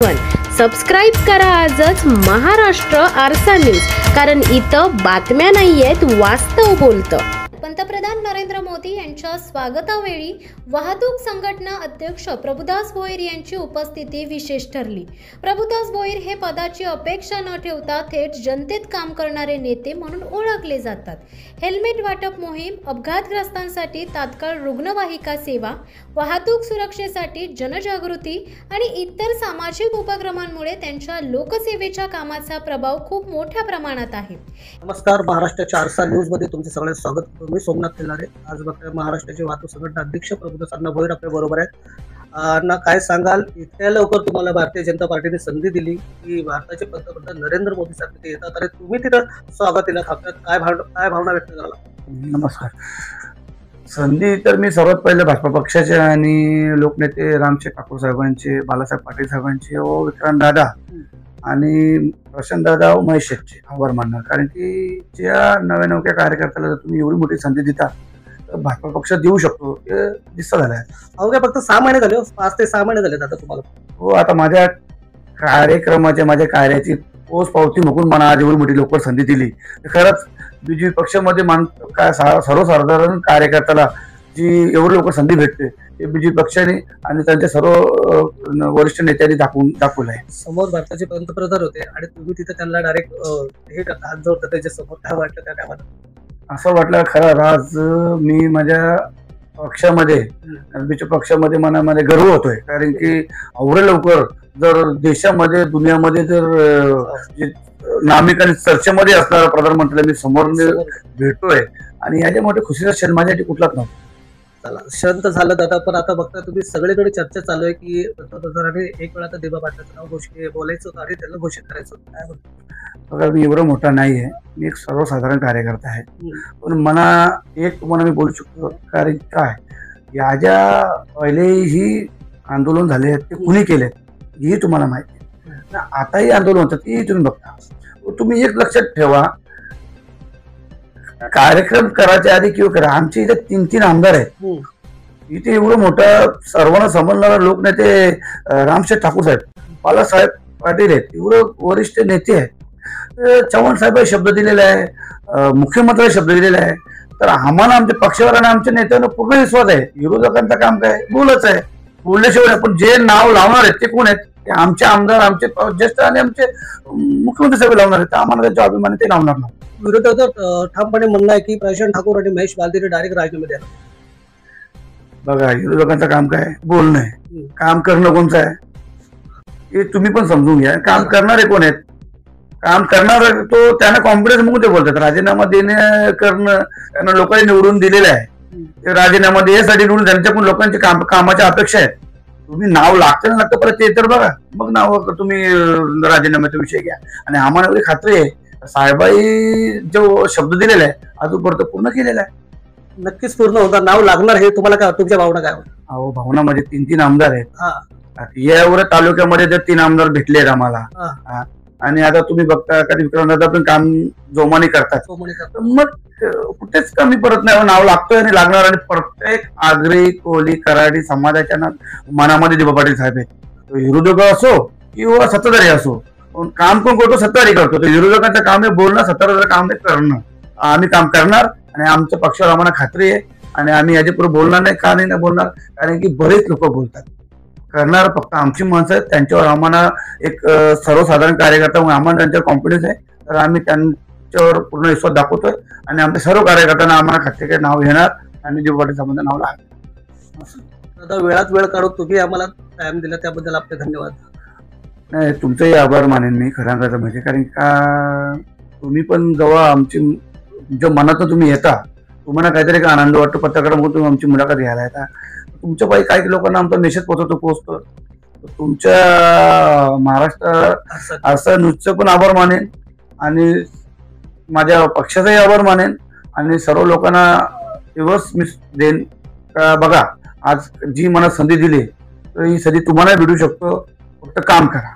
Subscribe करा आजच महाराष्ट्र आरसा न्यूज, कारण इथं बातम्या नाहीयेत, वास्तव बोलतं। पंतप्रधान नरेंद्र मोदी यांच्या स्वागतावेळी वाहतूक संघटना अध्यक्ष प्रभुदास भोईर यांची उपस्थिती विशेष ठरली। प्रभुदास भोईर हे पदाची अपेक्षा न ठेवता थेट जनतेत काम करणारे नेते म्हणून ओळखले जातात। हेल्मेट वाटप मोहीम, अपघातग्रस्तांसाठी तात्काळ रुग्णवाहिका सेवा, वाहतूक सुरक्षेसाठी जनजागृती आणि इतर सामाजिक उपक्रमांमुळे त्यांच्या लोकसेवेच्या कामाचा प्रभाव खूप मोठ्या प्रमाणात आहे। नमस्कार, महाराष्ट्राच्या आरसा न्यूज मध्ये तुमचे सगळ्यांचे स्वागत। मी सोमनाथ खिल्लारे। आज बघताय महाराष्ट्राचे वाहतूक संघटना अध्यक्ष प्रभुदास अण्णा भोईर आपल्या बरोबर आहेत। अण्णा, काय सांगाल, इतक्या लवकर तुम्हाला भारतीय जनता पार्टीने संधी दिली की भारताचे पंतप्रधान नरेंद्र मोदी साहेब तिथे येतात, तर तुम्ही तिथं स्वागतीला थांबतात, काय भावना व्यक्त कराल? नमस्कार। संधी तर मी सर्वात पहिले भाजपा पक्षाचे आणि लोकनेते रामशेठ ठाकूर साहेबांचे, बाळासाहेब पाटील साहेबांचे व विक्रांत दादा आणि प्रशांत दादा व महेश शेट्टीचे आभार मानणार, कारण की ज्या नव्या नवक्या कार्यकर्त्याला जर तुम्ही एवढी मोठी संधी देता तर भाजपा पक्ष देऊ शकतो हे दिसत झालं आहे। अवघ्या फक्त 6 महिने झाले, 5 ते 6 महिने झाले आता तुम्हाला। हो, आता माझ्या कार्यक्रमाच्या, माझ्या कार्याची पोच पावती म्हणून मला आज एवढी मोठी लोक संधी दिली। खरंच बीजेपी पक्षामध्ये काय सर्वसाधारण कार्यकर्त्याला जी एवढी लोक संधी भेटते ते बीजेपी पक्षाने आणि त्यांच्या सर्व वरिष्ठ नेत्यांनी दाखवलं आहे। समोर भारताचे पंतप्रधान होते आणि तुम्ही तिथे त्यांना डायरेक्ट हे करता, हात जोडता त्याच्या समोर, काय वाटलं त्या टायमाला? असं वाटलं खरं, आज मी माझ्या पक्षामध्ये, बीजेपी पक्षामध्ये मनामध्ये गर्व होतोय, कारण की एवढे लवकर जर देशामध्ये, दुनियामध्ये जर नामिक आणि चर्चेमध्ये असणारा प्रधानमंत्र्यांनी समोर भेटतोय आणि याच्या मोठे खुशीचा क्षण माझ्यासाठी कुठलाच नव्हता। चला, शांत झालं दादा, पण आता बघता तुम्ही सगळीकडे चर्चा चालू आहे की पंतप्रधानांनी एक वेळा तर दिबा पाटलाचं नाव घोषित बोलायचं होतं आणि त्याला घोषित करायचं होतं, काय म्हणतो? बघा, मी एवढा मोठा नाही आहे, मी एक सर्वसाधारण कार्यकर्ता आहे, पण मला एक तुम्हाला मी बोलू शकतो, कारण काय याच्या पहिलेही आंदोलन झाले आहेत, ते कुणी केले हे तुम्हाला माहिती आहे। आताही आंदोलन होतं ते तुम्ही बघता। तुम्ही एक लक्षात ठेवा, कार्यक्रम करायच्या आधी किंवा करा, आमचे इथे 3 आमदार आहेत, इथे एवढं मोठं सर्वांना समजणारा लोकनेते रामशेठ ठाकूर साहेब, बाळासाहेब पाटील आहेत, एवढं वरिष्ठ नेते आहेत, चव्हाण साहेब शब्द दिलेला आहे, मुख्यमंत्र्यांनी शब्द दिलेला आहे, तर आम्हाला आमच्या पक्षावर आणि आमच्या नेत्यांना पूर्ण विश्वास आहे। विरोधकांचं काम काय, बोलच आहे, बोलल्याशिवाय, पण जे नाव लावणार आहेत ते कोण आहेत? ते आमचे आमदार, आमचे ज्येष्ठ आणि आमचे मुख्यमंत्री साहेब लावणार आहेत, आम्हाला त्यांच्या अभिमान ते लावणार नाही। विरोधाचं ठामपणे म्हणणं आहे की प्रशांत ठाकूर आणि महेश बालदीने डायरेक्ट राजीनामे द्या। बघा, विरोधकांचं काम काय, बोलणं आहे, काम करणं कोणचं आहे हे तुम्ही पण समजून घ्या। काम करणारे कोण आहेत? काम करणार तो त्यांना कॉन्फिडन्स म्हणून ते बोलतात, राजीनामा देणे करणं त्यांना लोकांनी निवडून दिलेलं आहे, ते राजीनामा द्यायसाठी निवडून त्यांच्याकडून लोकांची कामाच्या अपेक्षा आहेत। तुम्ही नाव लागतं ना लागतं परत ते तर बघा, मग नाव तुम्ही राजीनाम्याचा विषय घ्या। आणि आम्हाला एवढी खात्री आहे, साहेबाई जो शब्द दिलेला आहे अजूनपर्यंत पूर्ण केलेला आहे। नक्कीच पूर्ण होणार, नाव लागणार, हे तुम्हाला काय, तुमच्या भावना काय? अहो, भावना म्हणजे 3 आमदार आहेत, यावर तालुक्यामध्ये जर 3 आमदार भेटले आहेत आम्हाला, आणि आता तुम्ही बघता का विक्रांत दादा पण काम जोमाने करतात, मग कुठेच कमी पडत नाही, नाव लागतोय आणि लागणार। आणि प्रत्येक आगरी, कोली, कराडी समाजाच्या मनामध्ये दिबा पाटील साहेब आहेत, विरोधक असो किंवा सत्ताधारी असो, काम कोण करतो? सत्ताधारी करतो। तर विरोधकांचं काम आहे बोलणं, सत्ताधाऱ्याचं काम आहे करणं। आम्ही काम करणार आणि आमच्या पक्षावर आम्हाला खात्री आहे आणि आम्ही याच्या पुढे बोलणार नाही। का नाही बोलणार? कारण की बरेच लोक बोलतात, करणार फक्त आमची माणसं आहेत, त्यांच्यावर आम्हाला एक सर्वसाधारण कार्यकर्ता म्हणून आम्हाला त्यांच्यावर कॉन्फिडन्स आहे, तर आम्ही त्यांच्यावर पूर्ण विश्वास दाखवतोय आणि आमच्या सर्व कार्यकर्त्यांना आम्हाला खात्री नाव घेणार आणि दिबा पाटील साहेबांचं नाव लागणार। आता वेळात वेळ काढून तुम्ही आम्हाला टाइम दिला त्याबद्दल आपले धन्यवाद। नाही, तुमचंही आभार मानेन मी खऱ्या अर्थाचं, म्हणजे कारण का तुम्ही पण जेव्हा आमची जो मनातून तुम्ही येता, तुम्हाला काहीतरी आनंद वाटतो, पत्रकार म्हणून तुम्ही आमची मुलाखत घ्यायला येता, तुमच्या पायी काही लोकांना आमचा मेसेज पोहोचतो। तुमच्या महाराष्ट्र असं न्यूजचं पण आभार मानेन आणि माझ्या पक्षाचाही आभार मानेन आणि सर्व लोकांना दिवस मी देईन का बघा, आज जी मला संधी दिली तर ही संधी तुम्हाला भेटू शकतो, फक्त काम करा।